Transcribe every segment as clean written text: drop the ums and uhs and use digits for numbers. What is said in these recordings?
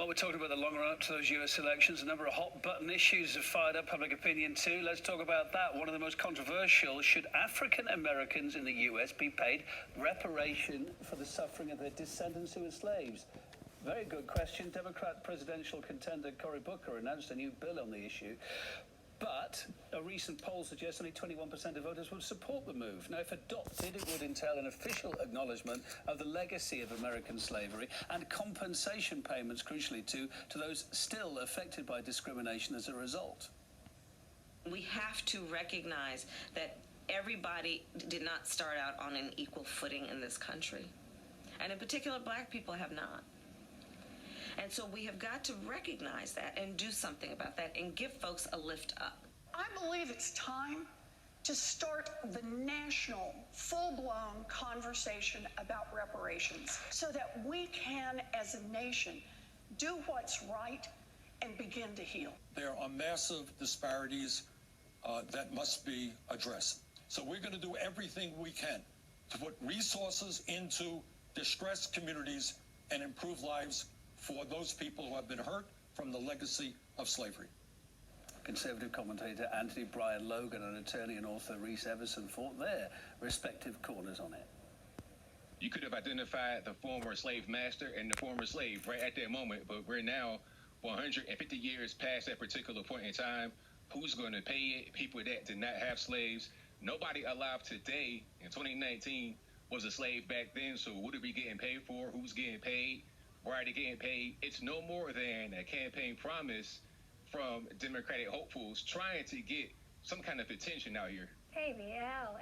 Well, we're talking about the long run up to those US elections. A number of hot button issues have fired up public opinion too. Let's talk about that. One of the most controversial: should African Americans in the US be paid reparation for the suffering of their descendants who were slaves? Very good question. Democrat presidential contender Cory Booker announced a new bill on the issue. But a recent poll suggests only 21% of voters would support the move. Now, if adopted, it would entail an official acknowledgement of the legacy of American slavery and compensation payments, crucially, to those still affected by discrimination as a result. We have to recognize that everybody did not start out on an equal footing in this country. And in particular, Black people have not. And so we have got to recognize that and do something about that and give folks a lift up. I believe it's time to start the national, full-blown conversation about reparations so that we can, as a nation, do what's right and begin to heal. There are massive disparities that must be addressed. So we're going to do everything we can to put resources into distressed communities and improve lives for those people who have been hurt from the legacy of slavery. Conservative commentator Anthony Bryan Logan and attorney and author Reese Everson fought their respective corners on it. You could have identified the former slave master and the former slave right at that moment, but we're now 150 years past that particular point in time. Who's going to pay it? People that did not have slaves. Nobody alive today in 2019 was a slave back then, so what are we getting paid for? Who's getting paid? Why are they getting paid? It's no more than a campaign promise from Democratic hopefuls trying to get some kind of attention out here. ABL.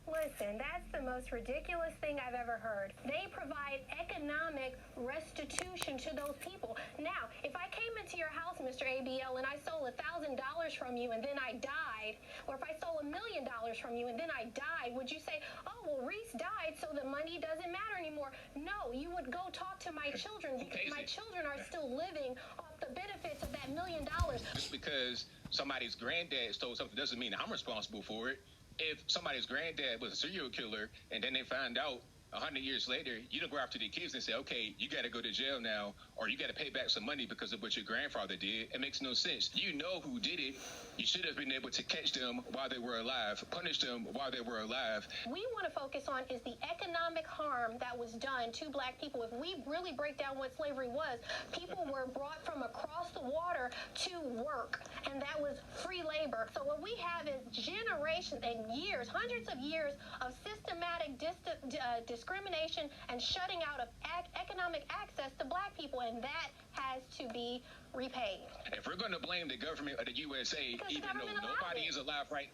Listen, that's the most ridiculous thing I've ever heard. They provide economic restitution to those people. Now, if I came into your house, Mr. ABL, and I stole $1,000 from you and then I died, or if I stole $1 million from you and then I died, would you say, oh, well, Reese died, so the money doesn't matter anymore? No, you would go talk to my children because my children are still living off the benefits of that $1 million. Just because somebody's granddad stole something doesn't mean I'm responsible for it. If somebody's granddad was a serial killer and then they find out 100 years later, you don't go after the kids and say, okay, you got to go to jail now, or you got to pay back some money because of what your grandfather did. It makes no sense. You know who did it. You should have been able to catch them while they were alive, punish them while they were alive. We want to focus on is the economic harm that was done to Black people. If we really break down what slavery was, people were brought from across the water to work, and that was free labor. So what we have is generations and years, hundreds of years of systematic discrimination and shutting out of economic access to Black people, and that has to be repaid. If we're going to blame the government of the USA, even though nobody is alive wait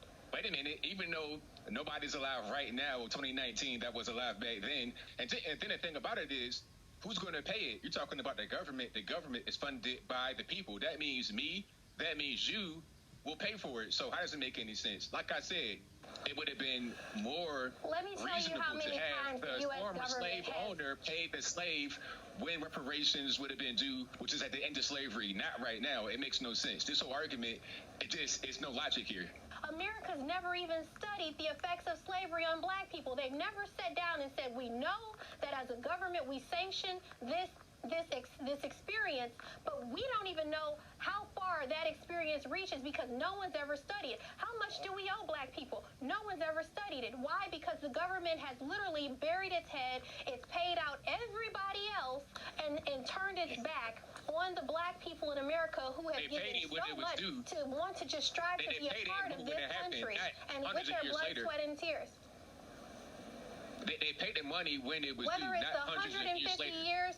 a minute, even though nobody's alive right now, 2019, that was alive back then, and then the thing about it is, who's going to pay it? You're talking about the government. The government is funded by the people. That means me, that means you will pay for it. So how does it make any sense? Like I said, it would have been more reasonable to have the former slave owner pay the slave when reparations would have been due, which is at the end of slavery, not right now. It makes no sense. This whole argument, it's no logic here. America's never even studied the effects of slavery on Black people. They've never sat down and said, we know that as a government we sanction this experience, but we don't even know how far that experience reaches because no one's ever studied it. How much do we owe Black people? No one's ever studied it. Why? Because the government has literally buried its head. It's paid out everybody else and turned its back on the Black people in America who have given so much to want to just strive to be a part of this country and with their blood, sweat, and tears. They paid the money when it was due, whether it's not hundreds of years 150 later. years,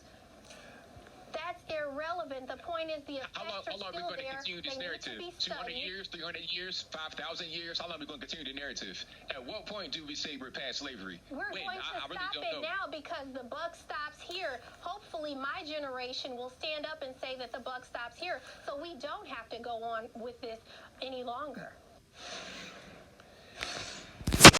that's irrelevant. The point is the effects How long are we going to continue this narrative? 200 years, 300 years, 5,000 years? How long are we going to continue the narrative? At what point do we say we're past slavery? We're going to stop it now because the buck stops here. Hopefully my generation will stand up and say that the buck stops here so we don't have to go on with this any longer.